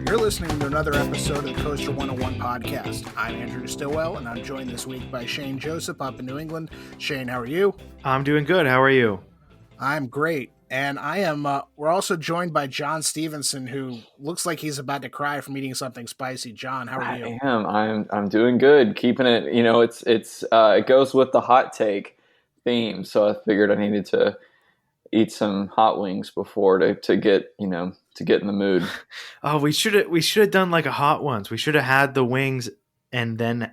You're listening to another episode of the Coaster101 podcast. I'm Andrew Stillwell, and I'm joined this week by Shane Joseph up in New England. Shane, how are you? I'm doing good. How are you? I'm great. And we're also joined by John Stevenson, who looks like he's about to cry from eating something spicy. John, how are you? I'm doing good. Keeping it, it goes with the hot take theme. So I figured I needed to eat some hot wings before to get in the mood. Oh, we should have done like a hot ones. We should have had the wings and then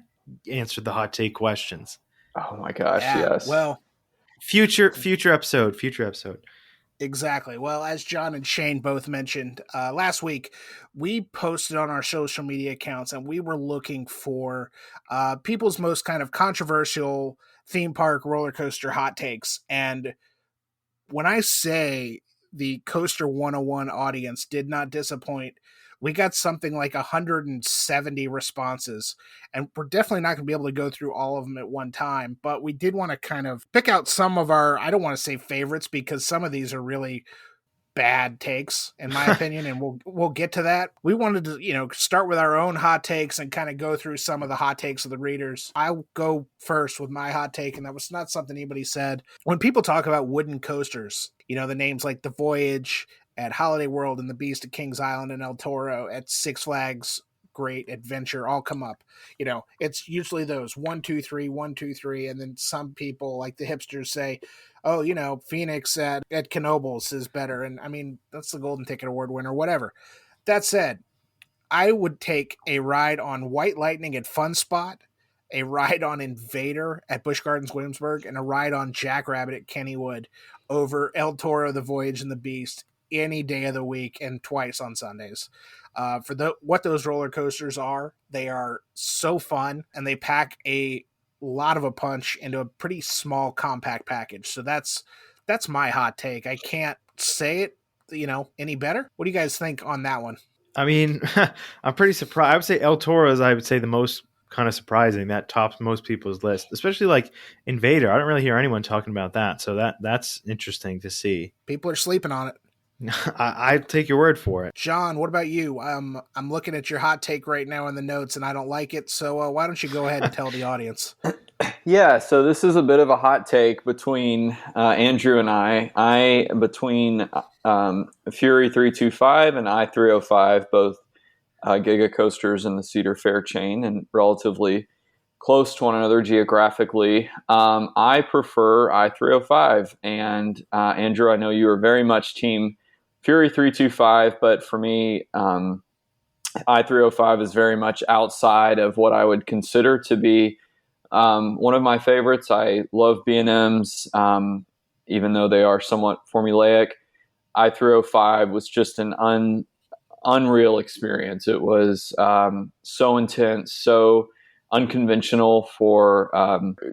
answered the hot take questions. Oh my gosh, yeah, yes. Well, future episode. Exactly. Well, as John and Shane both mentioned, last week we posted on our social media accounts and we were looking for people's most kind of controversial theme park roller coaster hot takes. And when I say the Coaster101 audience did not disappoint, we got something like 170 responses, and we're definitely not going to be able to go through all of them at one time, but we did want to kind of pick out some of our, I don't want to say favorites, because some of these are really bad takes in my opinion, and we'll get to that. We wanted to start with our own hot takes and kind of go through some of the hot takes of the readers. I'll go first with my hot take, and that was not something anybody said. When people talk about wooden coasters, the names like the Voyage at Holiday World and the Beast at Kings Island and El Toro at Six Flags Great Adventure all come up. It's usually those 1, 2, 3, 1, 2, 3, and then some people like the hipsters say, oh, Phoenix at Knoebels is better. And I mean, that's the Golden Ticket Award winner, whatever. That said, I would take a ride on White Lightning at Fun Spot, a ride on Invader at Busch Gardens Williamsburg, and a ride on Jackrabbit at Kennywood over El Toro, the Voyage, and the Beast any day of the week and twice on Sundays. What those roller coasters are, they are so fun, and they pack a lot of a punch into a pretty small compact package. So that's my hot take. I can't say it any better. What do you guys think on that one? I mean, I'm pretty surprised. I would say El Toro is, I would say, the most kind of surprising. That tops most people's list, especially like Invader. I don't really hear anyone talking about that, so that's interesting to see. People are sleeping on it. I take your word for it. John, what about you? I'm looking at your hot take right now in the notes, and I don't like it. So why don't you go ahead and tell the audience? Yeah, so this is a bit of a hot take between Andrew and I. Between Fury 325 and I-305, both Giga coasters in the Cedar Fair chain and relatively close to one another geographically. I prefer I-305. And Andrew, I know you are very much team Fury 325, but for me, I-305 is very much outside of what I would consider to be one of my favorites. I love B&Ms, even though they are somewhat formulaic. I-305 was just an unreal experience. It was so intense, so unconventional for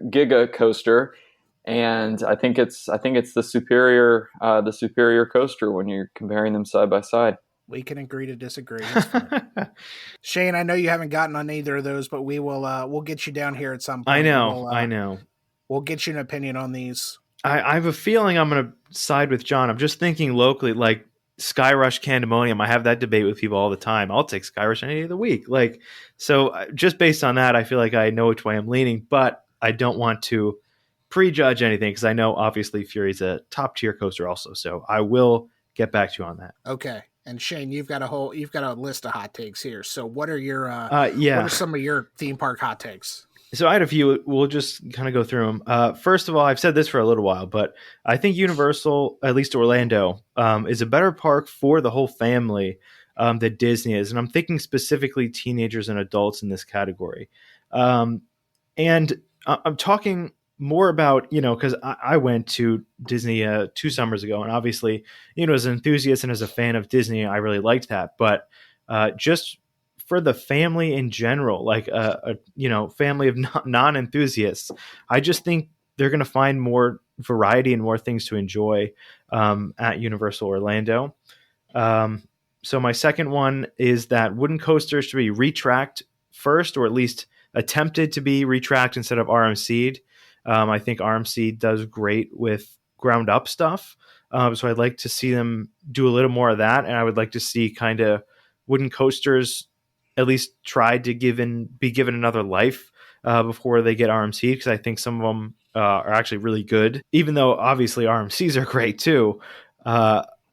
Giga coaster. And I think it's the superior coaster when you're comparing them side by side. We can agree to disagree. Shane, I know you haven't gotten on either of those, but we'll get you down here at some point. I know. We'll get you an opinion on these. I have a feeling I'm going to side with John. I'm just thinking locally, like Skyrush Candemonium. I have that debate with people all the time. I'll take Skyrush any day of the week. So just based on that, I feel like I know which way I'm leaning, but I don't want to prejudge anything because I know obviously Fury's a top tier coaster also. So I will get back to you on that. Okay. And Shane, you've got a list of hot takes here. So what are your what are some of your theme park hot takes? So I had a few. We'll just kind of go through them. First of all, I've said this for a little while, but I think Universal, at least Orlando, is a better park for the whole family than Disney is. And I'm thinking specifically teenagers and adults in this category. And I'm talking more about, because I went to Disney 2 summers ago, and obviously, as an enthusiast and as a fan of Disney, I really liked that. But just for the family in general, like a family of non-enthusiasts, I just think they're going to find more variety and more things to enjoy at Universal Orlando. So my second one is that wooden coasters should be retracked first, or at least attempted to be retracked instead of RMC'd. I think RMC does great with ground up stuff. So I'd like to see them do a little more of that, and I would like to see kind of wooden coasters at least try to be given another life before they get RMC, because I think some of them are actually really good. Even though obviously RMCs are great too,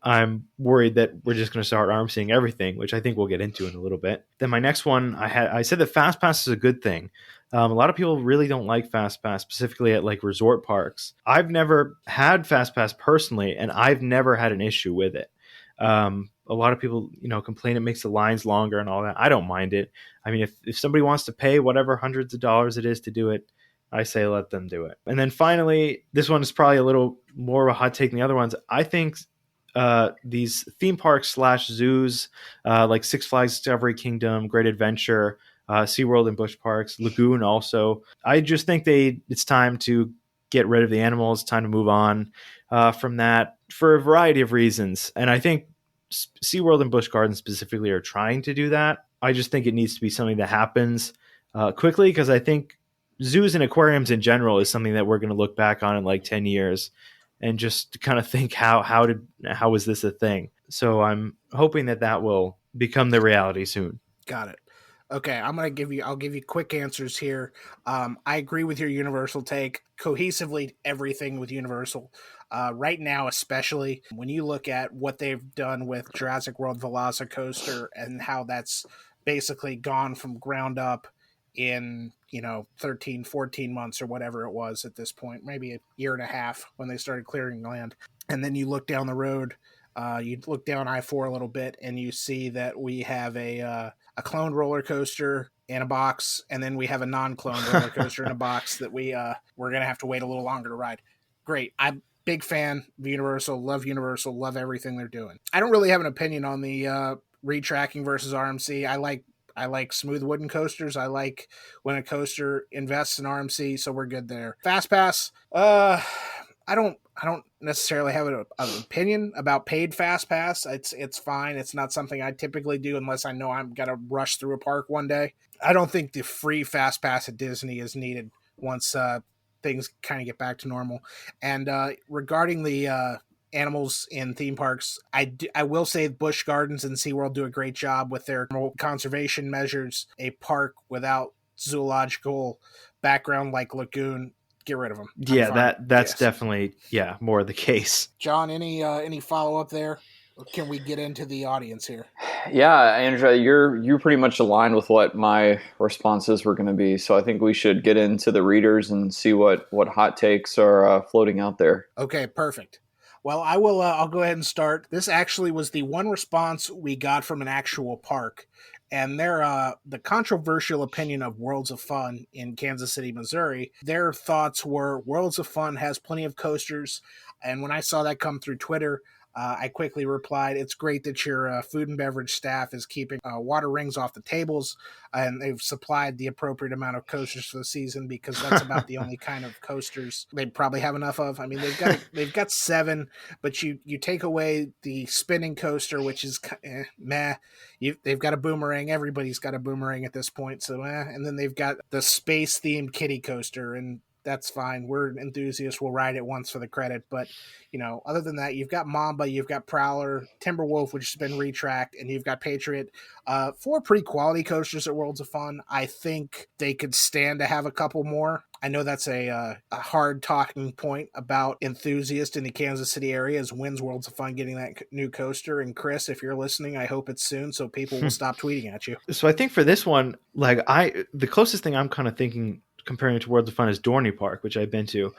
I'm worried that we're just going to start RMCing everything, which I think we'll get into in a little bit. Then my next one, I said that Fast Pass is a good thing. A lot of people really don't like Fast Pass, specifically at like resort parks. I've never had Fast Pass personally, and I've never had an issue with it. A lot of people, complain it makes the lines longer and all that. I don't mind it. I mean, if somebody wants to pay whatever hundreds of dollars it is to do it, I say let them do it. And then finally, this one is probably a little more of a hot take than the other ones. I think these theme parks / zoos, like Six Flags Discovery Kingdom, Great Adventure, SeaWorld and Busch Parks, Lagoon also. I just think it's time to get rid of the animals, time to move on from that for a variety of reasons. And I think SeaWorld and Busch Gardens specifically are trying to do that. I just think it needs to be something that happens quickly, because I think zoos and aquariums in general is something that we're going to look back on in like 10 years and just kind of think how was this a thing? So I'm hoping that will become the reality soon. Got it. Okay, I'll give you quick answers here. I agree with your Universal take. Cohesively, everything with Universal. Right now, especially when you look at what they've done with Jurassic World Velocicoaster and how that's basically gone from ground up in 13 14 months or whatever it was at this point, maybe a year and a half when they started clearing land. And then you look down the road, you look down I-4 a little bit, and you see that we have a cloned roller coaster in a box, and then we have a non-cloned roller coaster in a box that we're gonna have to wait a little longer to ride. Great. I'm big fan of Universal, love everything they're doing. I don't really have an opinion on the retracking versus RMC. I like smooth wooden coasters. I like when a coaster invests in RMC, so we're good there. Fast Pass, I don't necessarily have an opinion about paid Fast Pass. It's fine. It's not something I typically do unless I know I'm gonna rush through a park one day. I don't think the free Fast Pass at Disney is needed once things kind of get back to normal. And regarding the animals in theme parks, I will say Busch Gardens and SeaWorld do a great job with their conservation measures. A park without zoological background like Lagoon, get rid of them. Yeah, that's definitely more the case. John, any follow up there? Or can we get into the audience here? Yeah, Andrea, you're pretty much aligned with what my responses were going to be. So I think we should get into the readers and see what hot takes are floating out there. Okay, perfect. Well, I will. I'll go ahead and start. This actually was the one response we got from an actual park, and the controversial opinion of Worlds of Fun in Kansas City, Missouri. Their thoughts were Worlds of Fun has plenty of coasters, and when I saw that come through Twitter, I quickly replied, "It's great that your food and beverage staff is keeping water rings off the tables, and they've supplied the appropriate amount of coasters for the season, because that's about the only kind of coasters they probably have enough of. I mean, they've got 7, but you take away the spinning coaster, which is meh. They've got a boomerang. Everybody's got a boomerang at this point, so and then they've got the space themed kiddie coaster, and that's fine. We're enthusiasts. We'll ride it once for the credit. But, other than that, you've got Mamba, you've got Prowler, Timberwolf, which has been retracked, and you've got Patriot. 4 pretty quality coasters at Worlds of Fun. I think they could stand to have a couple more. I know that's a hard talking point about enthusiasts in the Kansas City area, is when's Worlds of Fun getting that new coaster. And Chris, if you're listening, I hope it's soon so people will stop tweeting at you. So I think for this one, the closest thing I'm kind of thinking comparing it to Worlds of Fun is Dorney Park, which I've been to,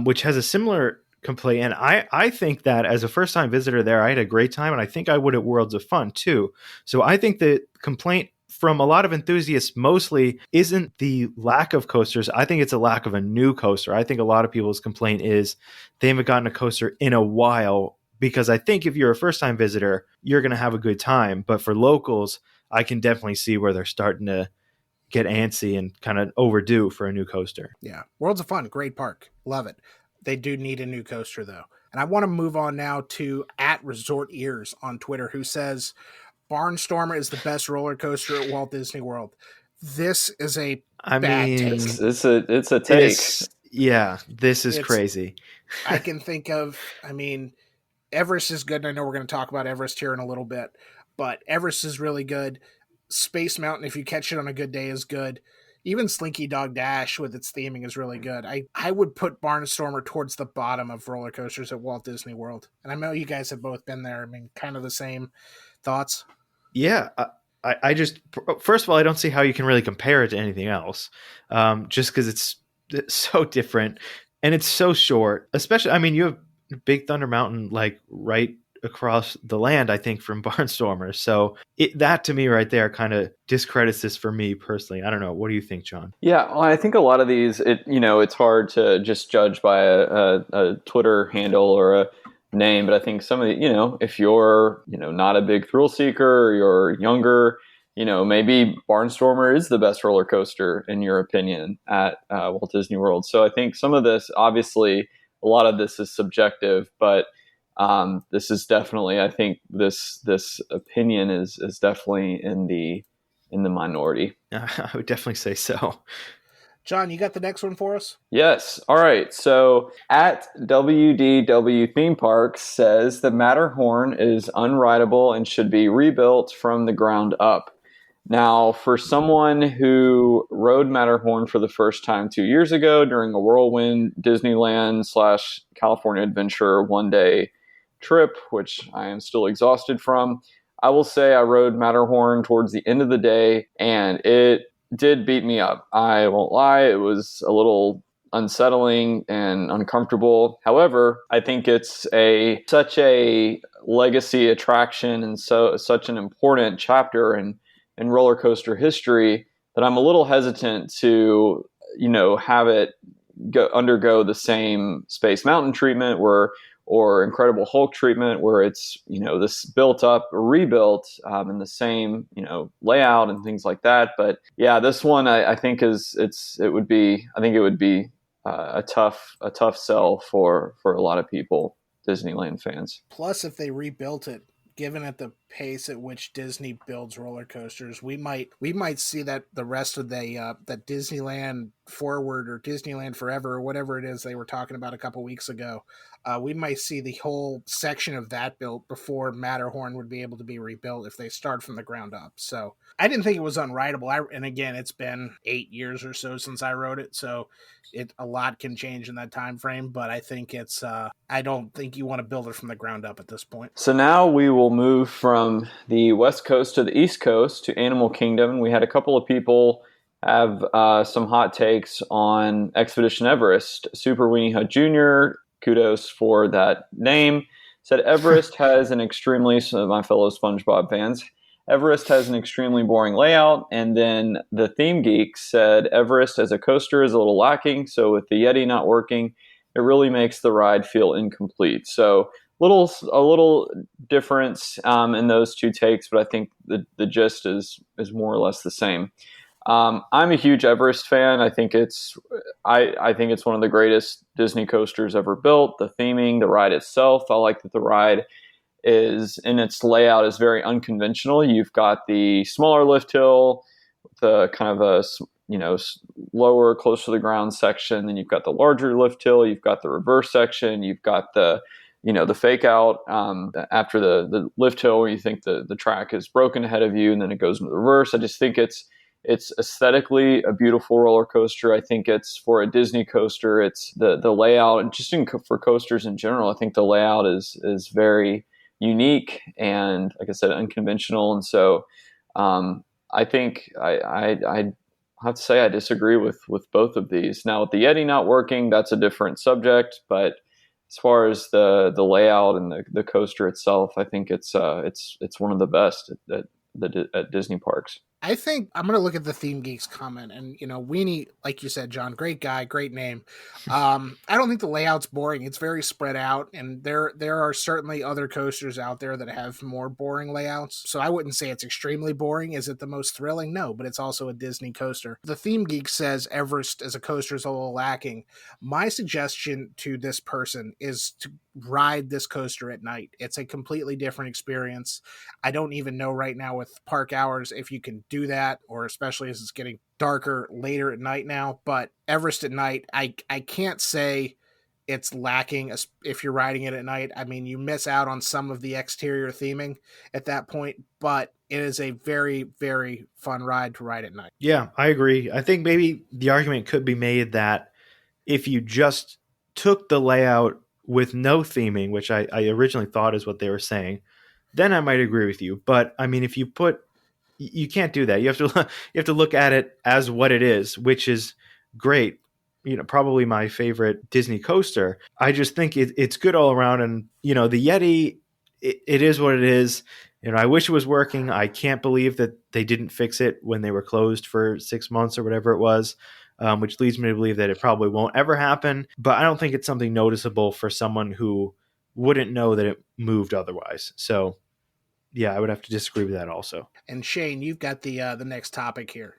which has a similar complaint. And I think that as a first-time visitor there, I had a great time, and I think I would at Worlds of Fun too. So I think the complaint from a lot of enthusiasts mostly isn't the lack of coasters. I think it's a lack of a new coaster. I think a lot of people's complaint is they haven't gotten a coaster in a while, because I think if you're a first-time visitor, you're going to have a good time. But for locals, I can definitely see where they're starting to get antsy and kind of overdue for a new coaster. Yeah. Worlds of Fun, great park. Love it. They do need a new coaster, though. And I want to move on now to @ResortEars on Twitter, who says, Barnstormer is the best roller coaster at Walt Disney World. This is a bad take. It's a take. Yeah, this is It's crazy. I can think of, I mean, Everest is good. And I know we're going to talk about Everest here in a little bit, but Everest is really good. Space Mountain, if you catch it on a good day, is good. Even Slinky Dog Dash with its theming is really good. I would put Barnstormer towards the bottom of roller coasters at Walt Disney World. And I know you guys have both been there. I mean, kind of the same thoughts. Yeah, I just first of all, I don't see how you can really compare it to anything else, just because it's so different and it's so short. Especially, I mean, you have Big Thunder Mountain like right across the land, I think, from Barnstormers. So that to me right there kind of discredits this for me personally. I don't know. What do you think, John? Yeah, well, I think a lot of these, it's hard to just judge by a Twitter handle or a name, but I think some of the, if you're, not a big thrill seeker or you're younger, maybe Barnstormer is the best roller coaster in your opinion at Walt Disney World. So I think some of this, obviously, a lot of this is subjective, but this is definitely, I think this opinion is definitely in the minority. I would definitely say so. John, you got the next one for us? Yes. All right. So at WDW Theme Parks says the Matterhorn is unrideable and should be rebuilt from the ground up. Now, for someone who rode Matterhorn for the first time 2 years ago during a whirlwind Disneyland / California Adventure 1 day trip, which I am still exhausted from, I will say I rode Matterhorn towards the end of the day and it did beat me up. I won't lie. It was a little unsettling and uncomfortable. However, I think it's such a legacy attraction and such an important chapter in roller coaster history that I'm a little hesitant to, have it undergo the same Space Mountain treatment or Incredible Hulk treatment, where it's this built up, rebuilt in the same layout and things like that. But yeah, this one I think it would be a tough sell for a lot of people, Disneyland fans. Plus, if they rebuilt it, given at the pace at which Disney builds roller coasters, we might see that the rest of the that Disneyland Forward or Disneyland Forever or whatever it is they were talking about a couple weeks ago. We might see the whole section of that built before Matterhorn would be able to be rebuilt if they start from the ground up. So I didn't think it was unrideable. And again, it's been 8 years or so since I rode it, so a lot can change in that time frame. But I think it's I don't think you want to build it from the ground up at this point. So now we will move from the West Coast to the East Coast to Animal Kingdom. We had a couple of people have some hot takes on Expedition Everest. Super Weenie Hut Jr., kudos for that name, said Everest has an extremely, so my fellow SpongeBob fans, Everest has an extremely boring layout. And then the Theme Geek said Everest as a coaster is a little lacking. So with the Yeti not working, it really makes the ride feel incomplete. So a little difference in those two takes, but I think the gist is more or less the same. I'm a huge Everest fan. I think it's one of the greatest Disney coasters ever built. The theming, the ride itself, I like that the ride is in its layout is very unconventional. You've got the smaller lift hill, the kind of a lower, close to the ground section. Then you've got the larger lift hill. You've got the reverse section. You've got the fake out after the lift hill where you think the track is broken ahead of you, and then it goes into the reverse. I just think it's aesthetically a beautiful roller coaster. I think it's for a Disney coaster. It's the layout, and just for coasters in general, I think the layout is very unique and, like I said, unconventional. And so I think I have to say I disagree with both of these. Now, with the Yeti not working, that's a different subject. But as far as the layout and the coaster itself, I think it's one of the best at Disney parks. I think I'm going to look at the Theme Geeks comment, and Weenie, like you said, John, great guy, great name. I don't think the layout's boring. It's very spread out, and there are certainly other coasters out there that have more boring layouts. So I wouldn't say it's extremely boring. Is it the most thrilling? No, but it's also a Disney coaster. The Theme Geek says Everest as a coaster is a little lacking. My suggestion to this person is to ride this coaster at night. It's a completely different experience. I don't even know right now with park hours if you can do that, or especially as it's getting darker later at night now. But Everest at night, I can't say it's lacking if you're riding it at night. I mean, you miss out on some of the exterior theming at that point, but it is a very, very fun ride to ride at night. Yeah, I agree. I think maybe the argument could be made that if you just took the layout with no theming, which I originally thought is what they were saying, then I might agree with you. But I mean, if you put, you can't do that. You have to you have to look at it as what it is, which is great. You know, probably my favorite Disney coaster. I just think it's good all around, and you know, the Yeti, it is what it is. You know, I wish it was working. I can't believe that they didn't fix it when they were closed for 6 months or whatever it was, which leads me to believe that it probably won't ever happen. But I don't think it's something noticeable for someone who wouldn't know that it moved otherwise. So, yeah, I would have to disagree with that also. And Shane, you've got the next topic here.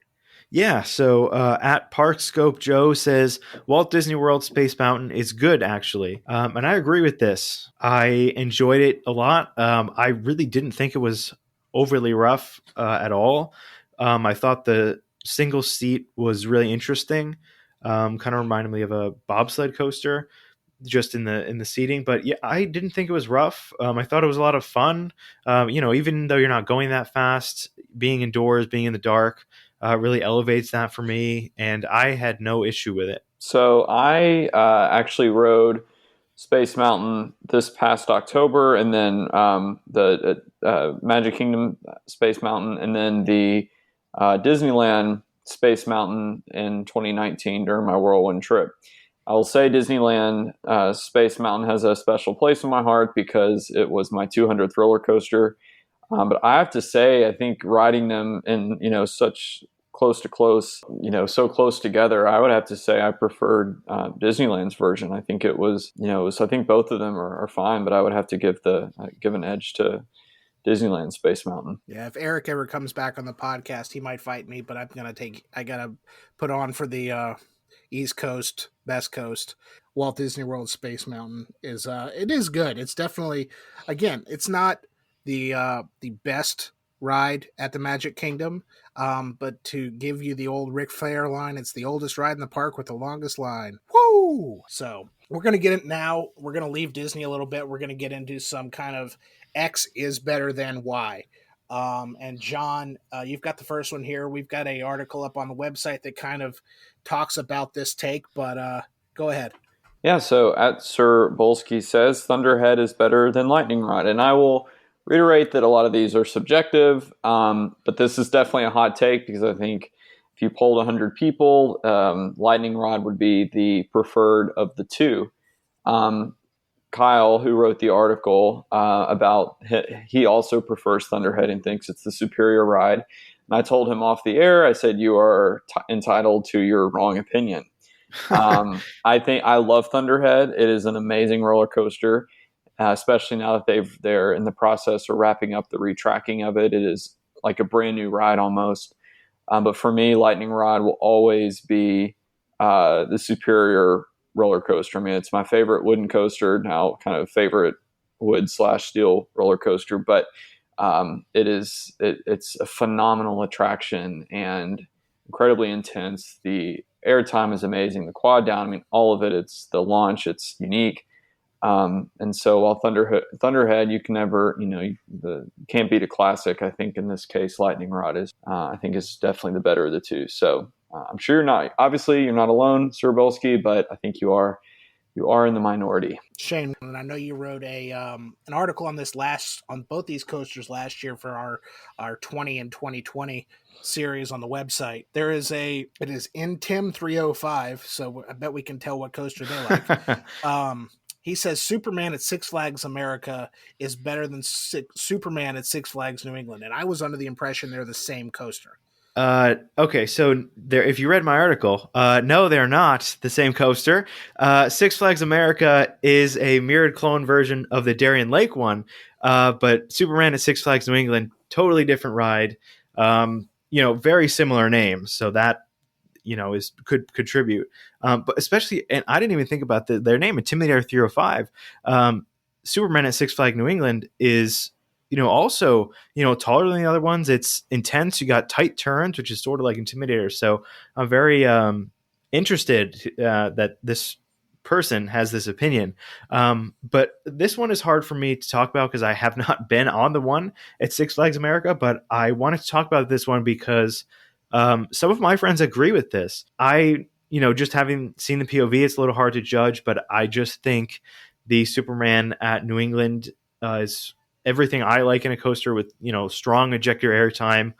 Yeah, so at Parkscope Joe says Walt Disney World Space Mountain is good, actually. And I agree with this. I enjoyed it a lot. I really didn't think it was overly rough at all. I thought the single seat was really interesting. Kind of reminded me of a bobsled coaster just in the seating. But yeah, I didn't think it was rough. I thought it was a lot of fun. You know, even though you're not going that fast, being indoors, being in the dark, really elevates that for me, and I had no issue with it. So I actually rode Space Mountain this past October, and then the Magic Kingdom Space Mountain, and then the Disneyland Space Mountain in 2019 during my whirlwind trip. I will say Disneyland Space Mountain has a special place in my heart because it was my 200th roller coaster. But I have to say, I think riding them in, such close to close, so close together, I would have to say I preferred Disneyland's version. I think it was, I think both of them are fine, but I would have to give an edge to Disneyland Space Mountain. Yeah, if Eric ever comes back on the podcast, he might fight me, but I gotta put on for the East Coast, West Coast. Walt Disney World Space Mountain it is good. It's definitely, again, it's not the best ride at the Magic Kingdom, but to give you the old Ric Flair line, it's the oldest ride in the park with the longest line. Woo! So we're gonna get it now. We're gonna leave Disney a little bit. We're gonna get into some kind of X is better than Y. And John, you've got the first one here. We've got an article up on the website that kind of talks about this take, but go ahead. Yeah, so at Sir Bolsky says Thunderhead is better than Lightning Rod, and I will reiterate that a lot of these are subjective, but this is definitely a hot take because I think if you polled 100 people, Lightning Rod would be the preferred of the two. Kyle, who wrote the article he also prefers Thunderhead and thinks it's the superior ride. And I told him off the air, I said, you are entitled to your wrong opinion. I think I love Thunderhead. It is an amazing roller coaster, especially now that they're in the process of wrapping up the retracking of it. It is like a brand new ride almost. But for me, Lightning Rod will always be the superior roller coaster. I mean, it's my favorite wooden coaster now, kind of favorite wood/steel roller coaster, but it's a phenomenal attraction and incredibly intense. The airtime is amazing. The quad down, I mean, all of it. It's the launch. It's unique. And so while Thunderhead, you can never, can't beat a classic. I think in this case, Lightning Rod is definitely the better of the two. So I'm sure you're not alone, Sir Bolsky, but I think you are in the minority. Shane, and I know you wrote an article on both these coasters last year for our 20 and 2020 series on the website. It is in Tim 305, so I bet we can tell what coaster they like. He says Superman at Six Flags America is better than Superman at Six Flags New England, and I was under the impression they're the same coaster. Okay, so if you read my article, no, they're not the same coaster. Six Flags America is a mirrored clone version of the Darien Lake one, but Superman at Six Flags New England, totally different ride. Very similar names, so that could contribute. But especially, and I didn't even think about their name, Intimidator 305. Superman at Six Flags New England is also, taller than the other ones. It's intense. You got tight turns, which is sort of like Intimidator. So I'm very interested that this person has this opinion. But this one is hard for me to talk about because I have not been on the one at Six Flags America. But I wanted to talk about this one because some of my friends agree with this. Just having seen the POV, it's a little hard to judge, but I just think the Superman at New England is everything I like in a coaster with, strong ejector airtime.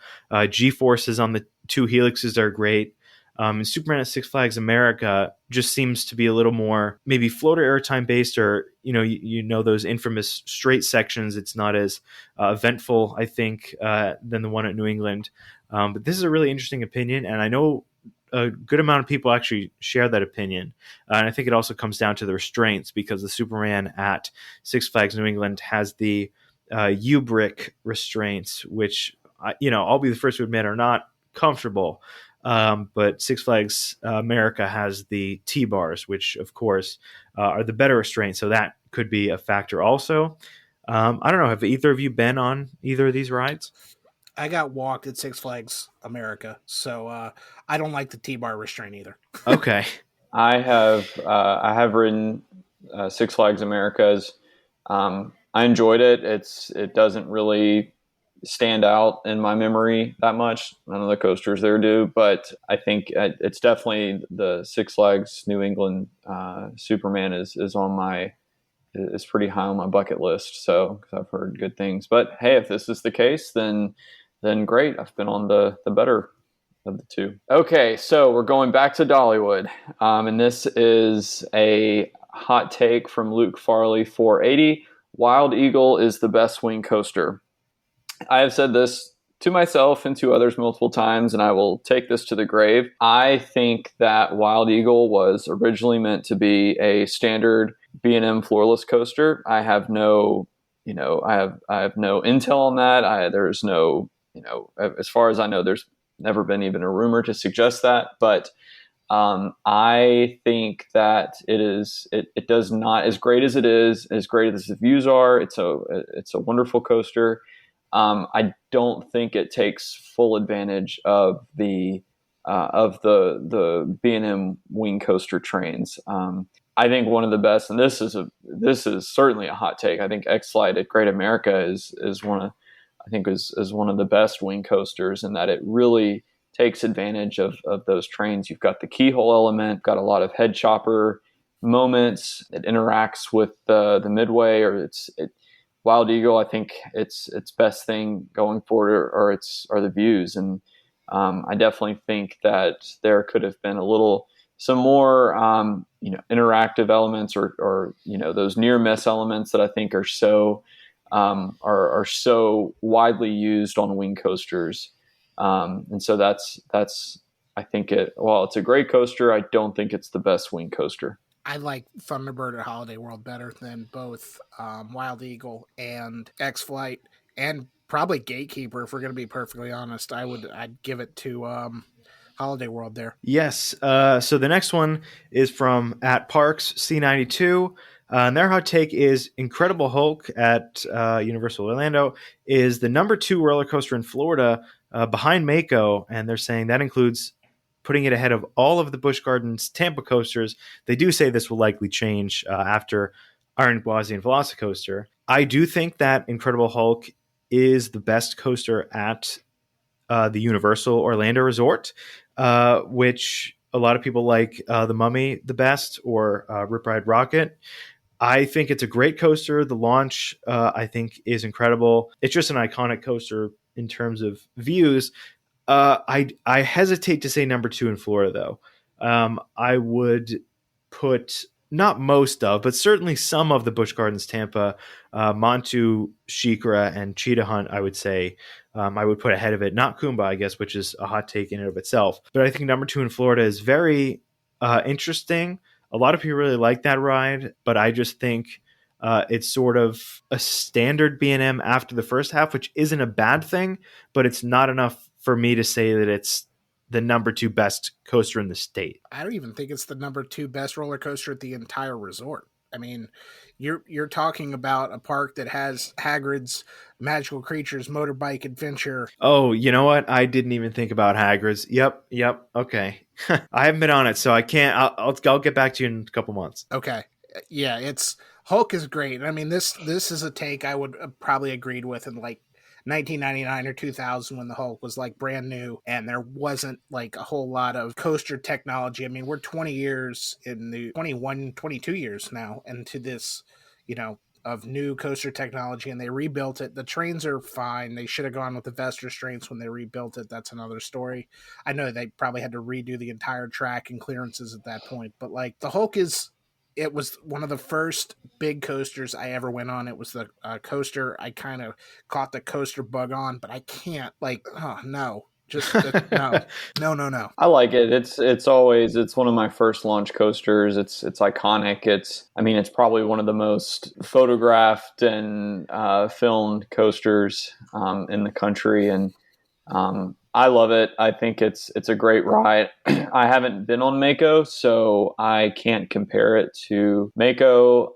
G forces on the two helixes are great. And Superman at Six Flags America just seems to be a little more maybe floater airtime based, or those infamous straight sections. It's not as eventful, I think, than the one at New England. But this is a really interesting opinion, and I know a good amount of people actually share that opinion. And I think it also comes down to the restraints, because the Superman at Six Flags New England has the U-brick restraints, which I'll be the first to admit are not comfortable. But Six Flags America has the T-bars, which of course are the better restraints. So that could be a factor also. I don't know. Have either of you been on either of these rides? I got walked at Six Flags America, so I don't like the T-bar restraint either. Okay. I have ridden Six Flags Americas. I enjoyed it. It doesn't really stand out in my memory that much. None of the coasters there do, but I think it's definitely the Six Flags New England Superman is on my is pretty high on my bucket list. So, because I've heard good things. But hey, if this is the case, then great. I've been on the better of the two. Okay, so we're going back to Dollywood, and this is a hot take from Luke Farley 480. Wild Eagle is the best wing coaster. I have said this to myself and to others multiple times, and I will take this to the grave. I think that Wild Eagle was originally meant to be a standard B&M floorless coaster. I have no, I have no intel on that. There's no, as far as I know, there's never been even a rumor to suggest that. But I think that it does not, as great as it is, as great as the views are. It's a wonderful coaster. I don't think it takes full advantage of the B&M wing coaster trains. I think one of the best, and this is certainly a hot take. I think X-Flight at Great America is one of, I think is one of the best wing coasters, in that it really takes advantage of those trains. You've got the keyhole element, got a lot of head chopper moments. It interacts with the midway, or Wild Eagle. I think its best thing going forward are the views, and I definitely think that there could have been some more interactive elements, or those near miss elements that I think are so widely used on wing coasters. And so that's I think while it's a great coaster, I don't think it's the best wing coaster. I like Thunderbird at Holiday World better than both Wild Eagle and X Flight, and probably Gatekeeper. If we're going to be perfectly honest, I'd give it to Holiday World there. Yes. So the next one is from at Parks C92. And their hot take is Incredible Hulk at Universal Orlando is the number 2 roller coaster in Florida, behind Mako, and they're saying that includes putting it ahead of all of the Busch Gardens Tampa coasters. They do say this will likely change after Iron Gwazi and Velocicoaster. I do think that Incredible Hulk is the best coaster at the Universal Orlando Resort, which a lot of people like the Mummy the best, or Rip Ride Rocket. I think it's a great coaster. The launch, I think, is incredible. It's just an iconic coaster in terms of views. I hesitate to say number 2 in Florida, though. I would put not most of, but certainly some of the Busch Gardens Tampa, Montu, Shikra, and Cheetah Hunt, I would say I would put ahead of it. Not Kumba, I guess, which is a hot take in and of itself. But I think number 2 in Florida is very interesting. A lot of people really like that ride, but I just think it's sort of a standard B&M after the first half, which isn't a bad thing, but it's not enough for me to say that it's the number 2 best coaster in the state. I don't even think it's the number 2 best roller coaster at the entire resort. I mean, you're talking about a park that has Hagrid's Magical Creatures Motorbike Adventure. Oh, you know what? I didn't even think about Hagrid's. Yep, yep. Okay, I haven't been on it, so I can't. I'll get back to you in a couple months. Okay, yeah, it's Hulk is great. I mean, this is a take I would probably agreed with in like 1999 or 2000 when the Hulk was like brand new and there wasn't like a whole lot of coaster technology. I mean, we're 20 years in the 21, 22 years now into this, you know, of new coaster technology, and they rebuilt it. The trains are fine. They should have gone with the Vester trains when they rebuilt it. That's another story. I know they probably had to redo the entire track and clearances at that point, but like the Hulk is, it was one of the first big coasters I ever went on. It was the coaster I kind of caught the coaster bug on, but I can't like, oh no, just no, no, no, no. I like it. It's one of my first launch coasters. It's iconic. It's probably one of the most photographed and filmed coasters in the country, and I love it. I think it's a great ride. I haven't been on Mako, so I can't compare it to Mako.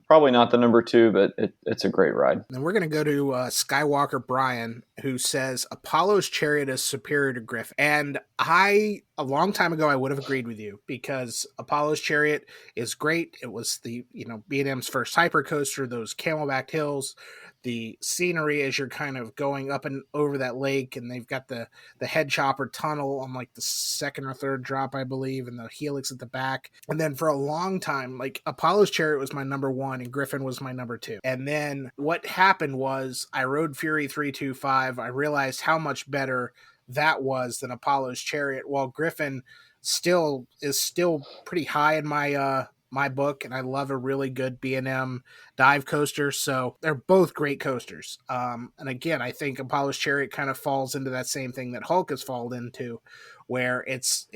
Probably not the number two, but it's a great ride. And we're going to go to Skywalker Brian, who says Apollo's Chariot is superior to Griffin. And a long time ago, I would have agreed with you because Apollo's Chariot is great. It was the, B&M's first hypercoaster, those camelback hills, the scenery as you're kind of going up and over that lake, and they've got the head chopper tunnel on like the second or third drop, I believe, and the helix at the back. And then for a long time, like Apollo's Chariot was my number one and Griffin was my number two. And then what happened was I rode Fury 325. I realized how much better that was than Apollo's Chariot, while Griffin is still pretty high in my book, and I love a really good B&M dive coaster. So they're both great coasters. And again, I think Apollo's Chariot kind of falls into that same thing that Hulk has fallen into, where it's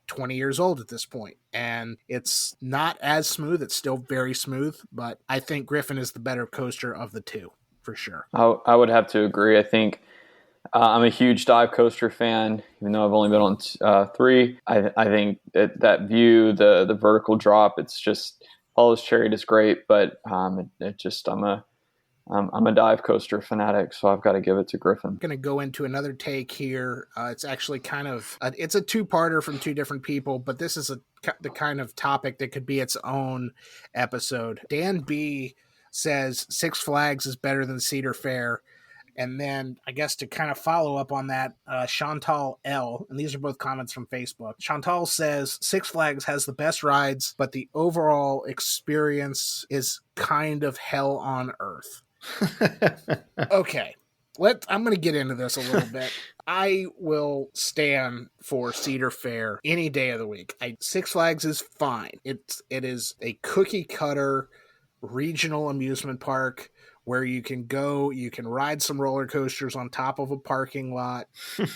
20 years old at this point, and it's not as smooth. It's still very smooth, but I think Griffin is the better coaster of the two, for sure. I would have to agree. I think I'm a huge dive coaster fan, even though I've only been on three. I think that view, the vertical drop, it's just Apollo's Chariot is great, but I'm a dive coaster fanatic, so I've got to give it to Griffin. I'm going to go into another take here. It's actually kind of it's a two-parter from two different people, but this is the kind of topic that could be its own episode. Dan B says Six Flags is better than Cedar Fair. And then I guess to kind of follow up on that, Chantal L, and these are both comments from Facebook. Chantal says Six Flags has the best rides, but the overall experience is kind of hell on earth. Okay, I'm going to get into this a little bit. I will stand for Cedar Fair any day of the week. Six Flags is fine. It is a cookie cutter regional amusement park where you can go, you can ride some roller coasters on top of a parking lot.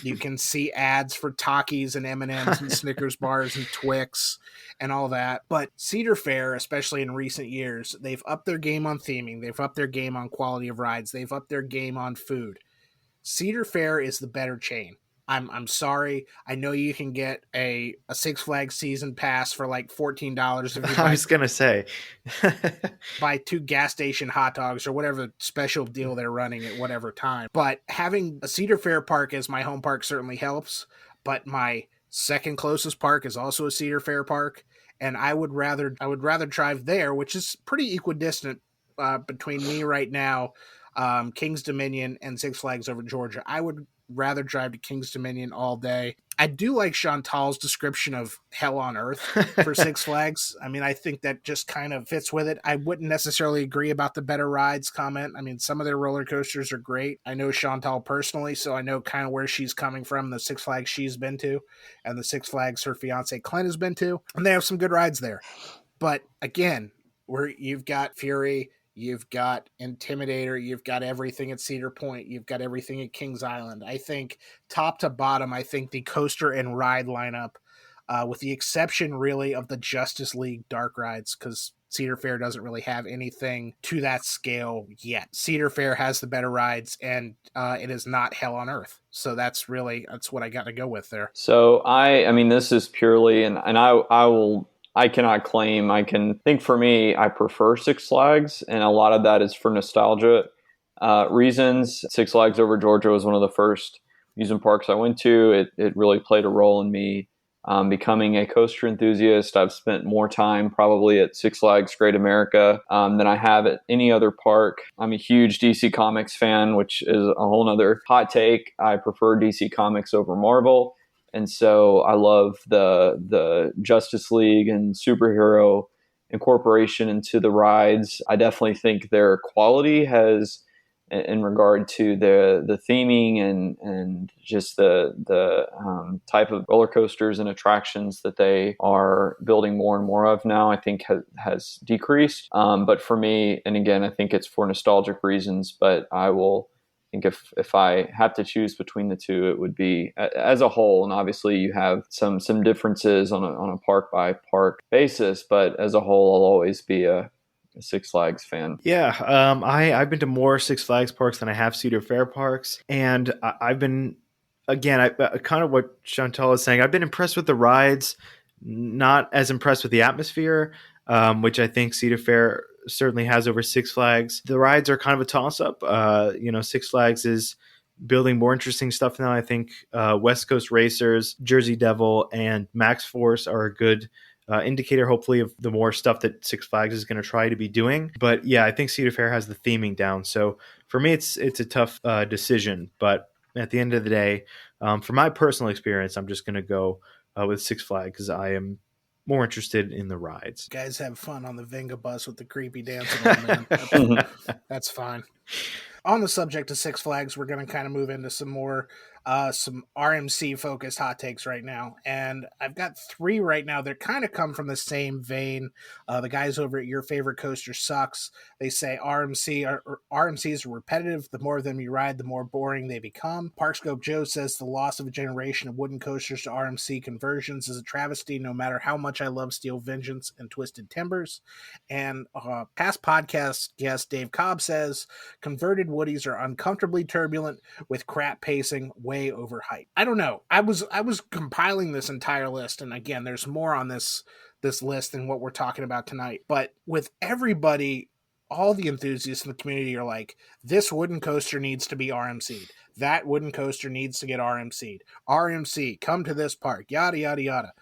You can see ads for Takis and M&Ms and Snickers bars and Twix and all that. But Cedar Fair, especially in recent years, they've upped their game on theming. They've upped their game on quality of rides. They've upped their game on food. Cedar Fair is the better chain. I'm sorry. I know you can get a Six Flags season pass for like $14 if you I was gonna say buy 2 gas station hot dogs or whatever special deal they're running at whatever time. But having a Cedar Fair park as my home park certainly helps. But my second closest park is also a Cedar Fair park, and I would rather drive there, which is pretty equidistant between me right now, King's Dominion and Six Flags over Georgia. I would rather drive to King's Dominion all day. I do like Chantal's description of hell on earth for Six Flags. I mean, I think that just kind of fits with it. I wouldn't necessarily agree about the better rides comment. I mean, some of their roller coasters are great. I know Chantal personally, so I know kind of where she's coming from, the Six Flags she's been to, and the Six Flags her fiance Clint has been to, and they have some good rides there. But again, where you've got Fury, you've got Intimidator, you've got everything at Cedar Point, you've got everything at Kings Island. I think top to bottom, I think the coaster and ride lineup, with the exception really of the Justice League dark rides, because Cedar Fair doesn't really have anything to that scale yet. Cedar Fair has the better rides, and it is not hell on earth. So that's what I got to go with there. So I mean, this is purely, and I will I cannot claim. I can think for me, I prefer Six Flags, and a lot of that is for nostalgia reasons. Six Flags Over Georgia was one of the first amusement parks I went to. It really played a role in me becoming a coaster enthusiast. I've spent more time probably at Six Flags Great America than I have at any other park. I'm a huge DC Comics fan, which is a whole nother hot take. I prefer DC Comics over Marvel. And so I love the Justice League and superhero incorporation into the rides. I definitely think their quality has, in regard to the theming and just the type of roller coasters and attractions that they are building more and more of now, I think has decreased. But for me, and again, I think it's for nostalgic reasons, but I will think if I have to choose between the two, it would be as a whole. And obviously, you have some differences on a park by park basis, but as a whole, I'll always be a Six Flags fan. Yeah, I've been to more Six Flags parks than I have Cedar Fair parks, and I've been again, kind of what Chantal is saying. I've been impressed with the rides, not as impressed with the atmosphere, which I think Cedar Fair certainly has over Six Flags. The rides are kind of a toss up. Six Flags is building more interesting stuff now. I think West Coast Racers, Jersey Devil, and Max Force are a good indicator, hopefully, of the more stuff that Six Flags is going to try to be doing. But yeah, I think Cedar Fair has the theming down. So for me, it's a tough decision. But at the end of the day, for my personal experience, I'm just going to go with Six Flags because I am more interested in the rides. You guys have fun on the Venga bus with the creepy dancing old man. That's fine. On the subject of Six Flags, we're going to kind of move into some more some RMC focused hot takes right now, and I've got three right now that kind of come from the same vein. The guys over at Your Favorite Coaster Sucks, they say RMCs are repetitive. The more of them you ride, the more boring they become. Parkscope Joe says the loss of a generation of wooden coasters to RMC conversions is a travesty, no matter how much I love Steel Vengeance and Twisted Timbers. And past podcast guest Dave Cobb says converted Woodies are uncomfortably turbulent with crap pacing, way overhyped. I don't know. I was compiling this entire list, and again, there's more on this list than what we're talking about tonight. But with everybody, all the enthusiasts in the community are like, this wooden coaster needs to be RMC'd. That wooden coaster needs to get RMC'd. RMC, come to this park, yada, yada, yada.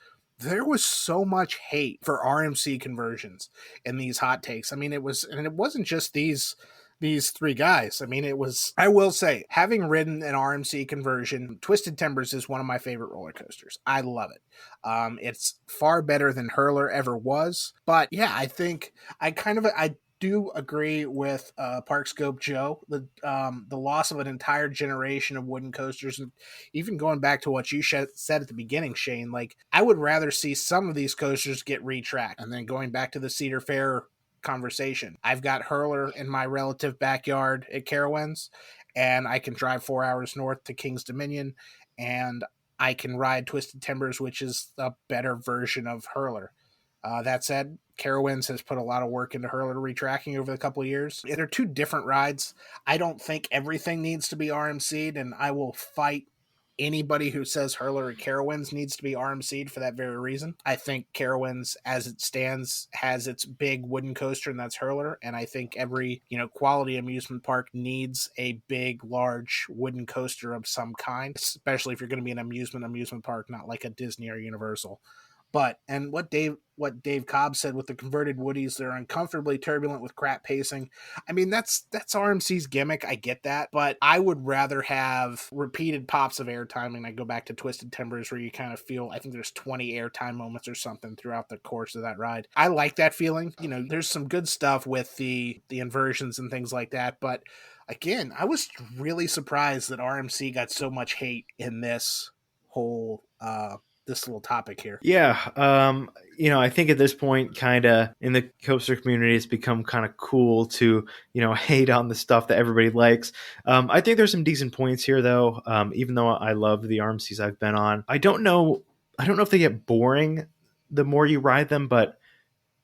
There was so much hate for RMC conversions in these hot takes. I mean, it wasn't just these three guys. I mean, I will say, having ridden an RMC conversion, Twisted Timbers is one of my favorite roller coasters. I love it. It's far better than Hurler ever was. But yeah, I think I do agree with Parkscope Joe. The loss of an entire generation of wooden coasters, and even going back to what you said at the beginning, Shane, like I would rather see some of these coasters get retracked. And then going back to the Cedar Fair conversation, I've got Hurler in my relative backyard at Carowinds, and I can drive 4 hours north to King's Dominion, and I can ride Twisted Timbers, which is a better version of Hurler. That said, Carowinds has put a lot of work into Hurler retracking over the couple of years. They're two different rides. I don't think everything needs to be RMC'd, and I will fight anybody who says Hurler or Carowinds needs to be RMC'd for that very reason. I think Carowinds, as it stands, has its big wooden coaster, and that's Hurler. And I think every quality amusement park needs a big, large wooden coaster of some kind, especially if you're going to be an amusement park, not like a Disney or Universal. But and what Dave Cobb said with the converted Woodies, they're uncomfortably turbulent with crap pacing. I mean, that's RMC's gimmick. I get that, but I would rather have repeated pops of airtime. And I go back to Twisted Timbers, where you kind of feel, I think there's 20 airtime moments or something throughout the course of that ride. I like that feeling. There's some good stuff with the inversions and things like that, but again, I was really surprised that RMC got so much hate in this whole this little topic here. Yeah, I think at this point, kind of in the coaster community, it's become kind of cool to hate on the stuff that everybody likes. I think there's some decent points here, though. Even though I love the RMCs I've been on, I don't know if they get boring the more you ride them, but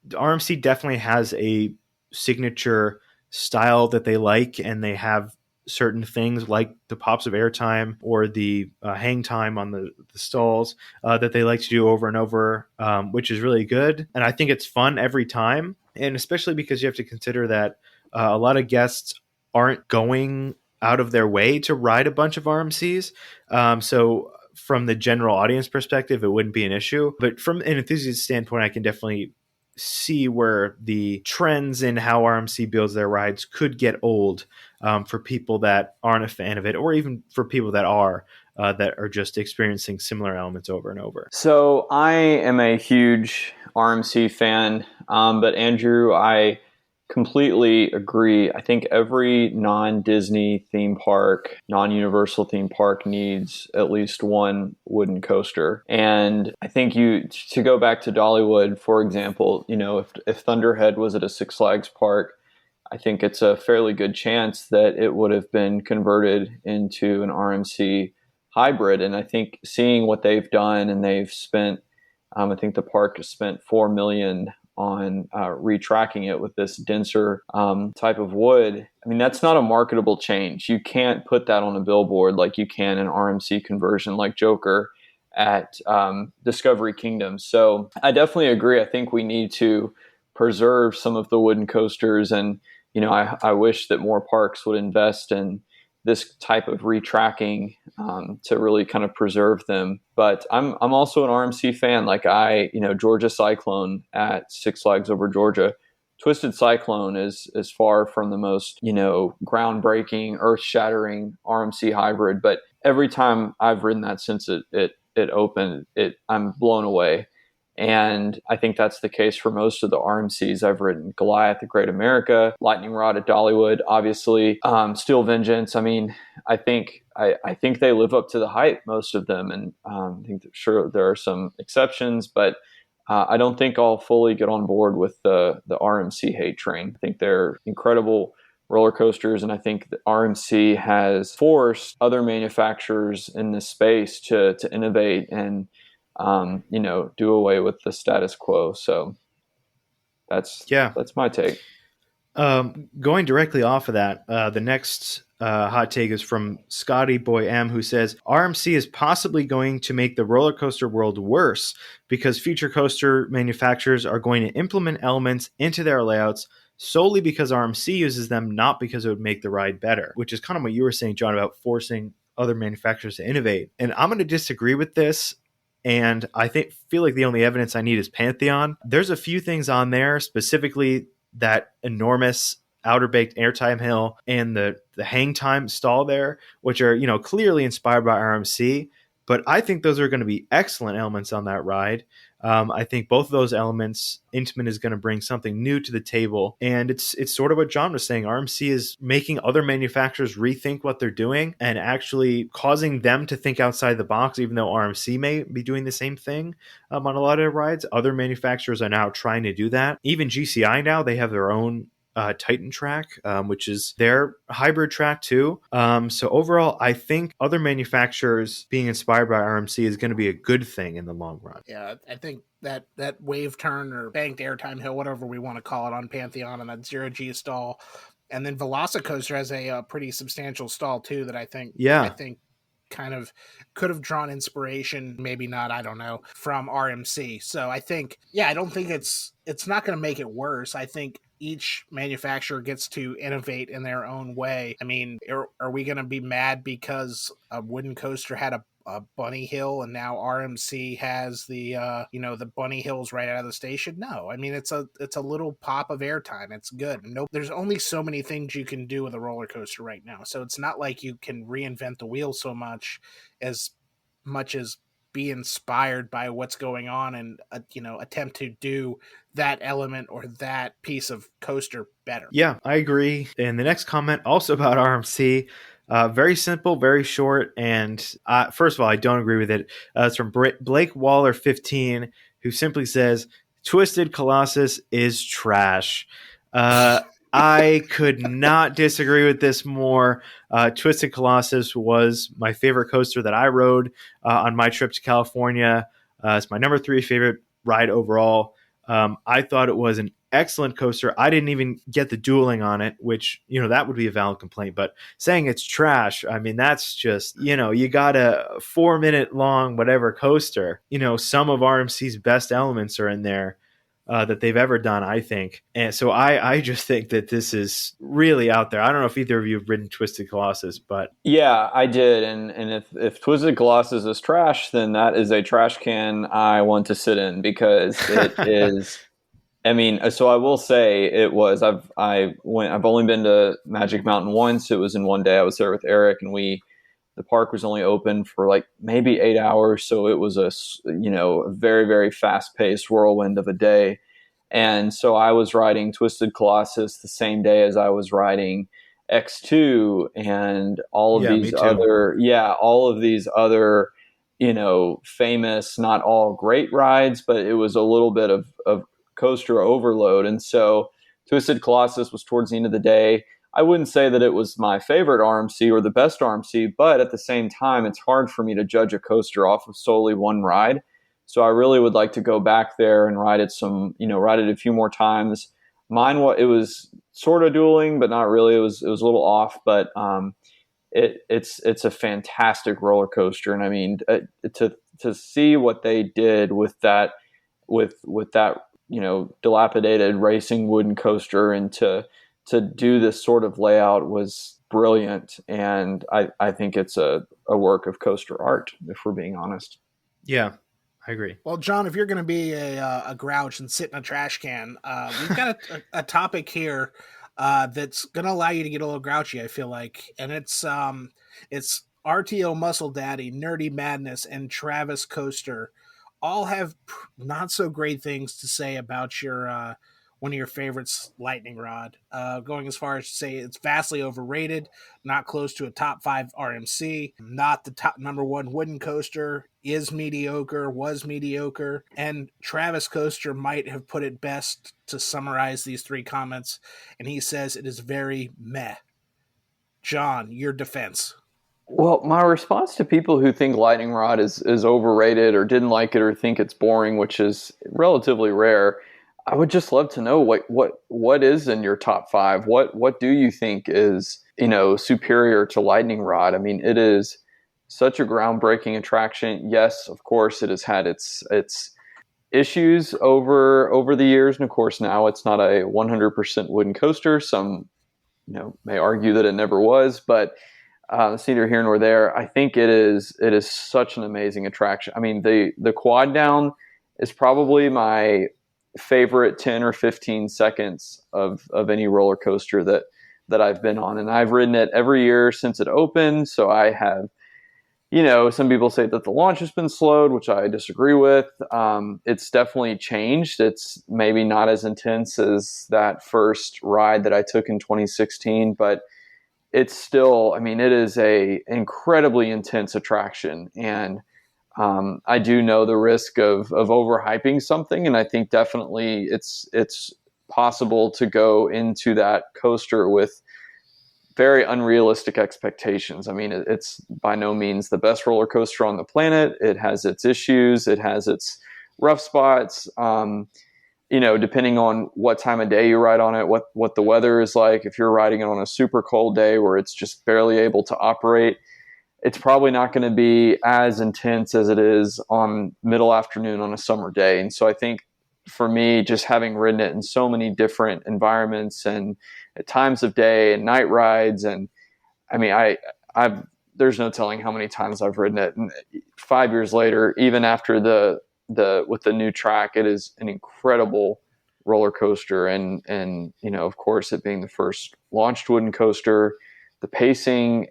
the RMC definitely has a signature style that they like, and they have certain things like the pops of airtime or the hang time on the stalls that they like to do over and over, which is really good. And I think it's fun every time. And especially because you have to consider that a lot of guests aren't going out of their way to ride a bunch of RMCs. So from the general audience perspective, it wouldn't be an issue. But from an enthusiast standpoint, I can definitely see where the trends in how RMC builds their rides could get old for people that aren't a fan of it, or even for people that are just experiencing similar elements over and over. So I am a huge RMC fan, but Andrew, I completely agree. I think every non-Disney theme park, non-Universal theme park needs at least one wooden coaster. And I think to go back to Dollywood, for example, if Thunderhead was at a Six Flags park, I think it's a fairly good chance that it would have been converted into an RMC hybrid. And I think seeing what they've done, and they've spent, I think the park has spent $4 million on retracking it with this denser type of wood. I mean, that's not a marketable change. You can't put that on a billboard like you can an RMC conversion like Joker at Discovery Kingdom. So I definitely agree. I think we need to preserve some of the wooden coasters, and I wish that more parks would invest in this type of retracking to really kind of preserve them. But I'm also an RMC fan. Like Georgia Cyclone at Six Flags Over Georgia, Twisted Cyclone is far from the most groundbreaking, earth-shattering RMC hybrid. But every time I've ridden that since it opened, I'm blown away. And I think that's the case for most of the RMCs I've ridden. Goliath at Great America, Lightning Rod at Dollywood, obviously, Steel Vengeance. I mean, I think they live up to the hype, most of them. And I think sure there are some exceptions, but I don't think I'll fully get on board with the RMC hate train. I think they're incredible roller coasters, and I think that RMC has forced other manufacturers in this space to innovate and do away with the status quo. So that's my take. Going directly off of that, the next hot take is from Scotty Boy M, who says RMC is possibly going to make the roller coaster world worse because future coaster manufacturers are going to implement elements into their layouts solely because RMC uses them, not because it would make the ride better, which is kind of what you were saying, John, about forcing other manufacturers to innovate. And I'm going to disagree with this. And I feel like the only evidence I need is Pantheon. There's a few things on there, specifically that enormous outer baked airtime hill and the hang time stall there, which are clearly inspired by RMC. But I think those are going to be excellent elements on that ride. I think both of those elements, Intamin is going to bring something new to the table. And it's sort of what John was saying. RMC is making other manufacturers rethink what they're doing and actually causing them to think outside the box, even though RMC may be doing the same thing on a lot of rides. Other manufacturers are now trying to do that. Even GCI now, they have their own Titan track, which is their hybrid track too. So overall, I think other manufacturers being inspired by RMC is going to be a good thing in the long run. Yeah, I think that wave turn or banked airtime hill, whatever we want to call it, on Pantheon, and that zero G stall, and then Velocicoaster has a pretty substantial stall too that I think kind of could have drawn inspiration, maybe not, I don't know, from RMC. So I think, I don't think it's not going to make it worse. I think each manufacturer gets to innovate in their own way. I mean, are we going to be mad because a wooden coaster had a bunny hill and now RMC has the the bunny hills right out of the station? No, I mean, it's a little pop of airtime. It's good. No, there's only so many things you can do with a roller coaster right now, so it's not like you can reinvent the wheel so much as be inspired by what's going on and attempt to do that element or that piece of coaster better. Yeah, I agree. And the next comment also about RMC, very simple, very short, and first of all, I don't agree with it. It's from Blake Waller 15, who simply says Twisted Colossus is trash. I could not disagree with this more. Twisted Colossus was my favorite coaster that I rode on my trip to California. It's my number 3 favorite ride overall. I thought it was an excellent coaster. I didn't even get the dueling on it, which, that would be a valid complaint. But saying it's trash, I mean, that's just, you got a 4 minute long, whatever coaster. Some of RMC's best elements are in there. That they've ever done, I think. And so I just think that this is really out there. I don't know if either of you have ridden Twisted Colossus, but Yeah, I did. And if Twisted Colossus is trash, then that is a trash can I want to sit in, because it is. I mean, so I will say it was. I've only been to Magic Mountain once. It was in one day. I was there with Eric, and the park was only open for like maybe 8 hours, so it was a very, very fast paced whirlwind of a day. And so I was riding Twisted Colossus the same day as I was riding X2 and yeah, me too. all of these other, famous, not all great rides, but it was a little bit of coaster overload. And so Twisted Colossus was towards the end of the day. I wouldn't say that it was my favorite RMC or the best RMC, but at the same time, it's hard for me to judge a coaster off of solely one ride. So I really would like to go back there and ride it a few more times. It was sort of dueling, but not really. It was a little off, but it's a fantastic roller coaster. And I mean, to see what they did with that, with that, dilapidated racing wooden coaster, and to do this sort of layout was brilliant. And I think it's a work of coaster art, if we're being honest. Yeah, I agree. Well, John, if you're going to be a grouch and sit in a trash can, we've got a topic here that's going to allow you to get a little grouchy, I feel like, and it's RTO Muscle Daddy, Nerdy Madness, and Travis Coaster all have not so great things to say about your one of your favorites, Lightning Rod. Going as far as to say it's vastly overrated, not close to a top 5 RMC, not the top number 1 wooden coaster, is mediocre, was mediocre, and Travis Coaster might have put it best to summarize these 3 comments, and he says it is very meh. John, your defense. Well, my response to people who think Lightning Rod is overrated or didn't like it or think it's boring, which is relatively rare, I would just love to know what is in your top 5. What do you think is, superior to Lightning Rod? I mean, it is such a groundbreaking attraction. Yes, of course, it has had its issues over the years, and of course now it's not a 100% wooden coaster. Some may argue that it never was, but it's neither here nor there. I think it is such an amazing attraction. I mean, the quad down is probably my favorite 10 or 15 seconds of any roller coaster that I've been on, and I've ridden it every year since it opened. So I have, some people say that the launch has been slowed, which I disagree with. It's definitely changed. It's maybe not as intense as that first ride that I took in 2016, but it's still, I mean, it is a incredibly intense attraction. And I do know the risk of overhyping something. And I think definitely it's possible to go into that coaster with very unrealistic expectations. I mean, it's by no means the best roller coaster on the planet. It has its issues. It has its rough spots. Depending on what time of day you ride on it, what the weather is like. If you're riding it on a super cold day where it's just barely able to operate, it's probably not going to be as intense as it is on middle afternoon on a summer day. And so I think for me, just having ridden it in so many different environments and at times of day and night rides, and I mean, I've there's no telling how many times I've ridden it. And 5 years later, even after with the new track, it is an incredible roller coaster. And of course, it being the first launched wooden coaster, the pacing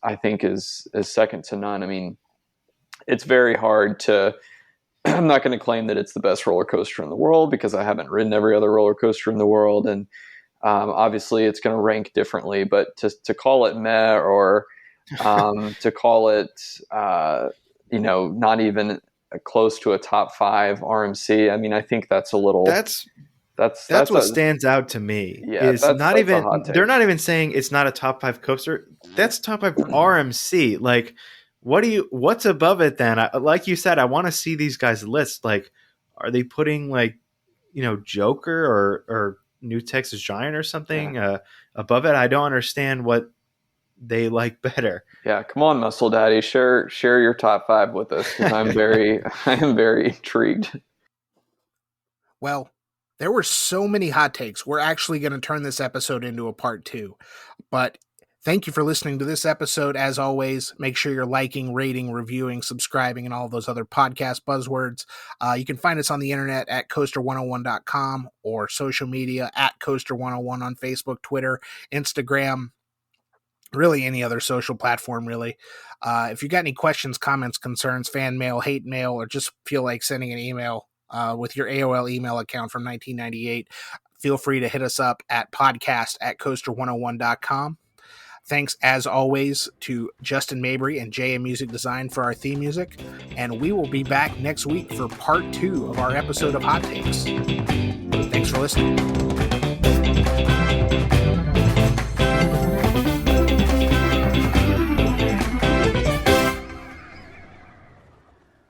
I think is second to none. I mean, it's very hard to, I'm not going to claim that it's the best roller coaster in the world, because I haven't ridden every other roller coaster in the world. And obviously it's going to rank differently, but to call it meh, or to call it, not even close to a top 5 RMC. I mean, I think that's a little. That's what stands out to me. Yeah, is not even. They're not even saying it's not a top 5 coaster. That's top 5 RMC. Like, what's above it then? Like you said, I want to see these guys list. Like, are they putting like, Joker or New Texas Giant or something above it. I don't understand what they like better. Yeah, come on, Muscle Daddy, share your top 5 with us, because I am very intrigued. Well, there were so many hot takes. We're actually going to turn this episode into a part 2. But thank you for listening to this episode. As always, make sure you're liking, rating, reviewing, subscribing, and all those other podcast buzzwords. You can find us on the internet at Coaster101.com or social media at Coaster101 on Facebook, Twitter, Instagram, really any other social platform, really. If you got any questions, comments, concerns, fan mail, hate mail, or just feel like sending an email with your AOL email account from 1998, feel free to hit us up at podcast@coaster101.com. Thanks, as always, to Justin Mabry and JM Music Design for our theme music. And we will be back next week for part 2 of our episode of Hot Takes. Thanks for listening.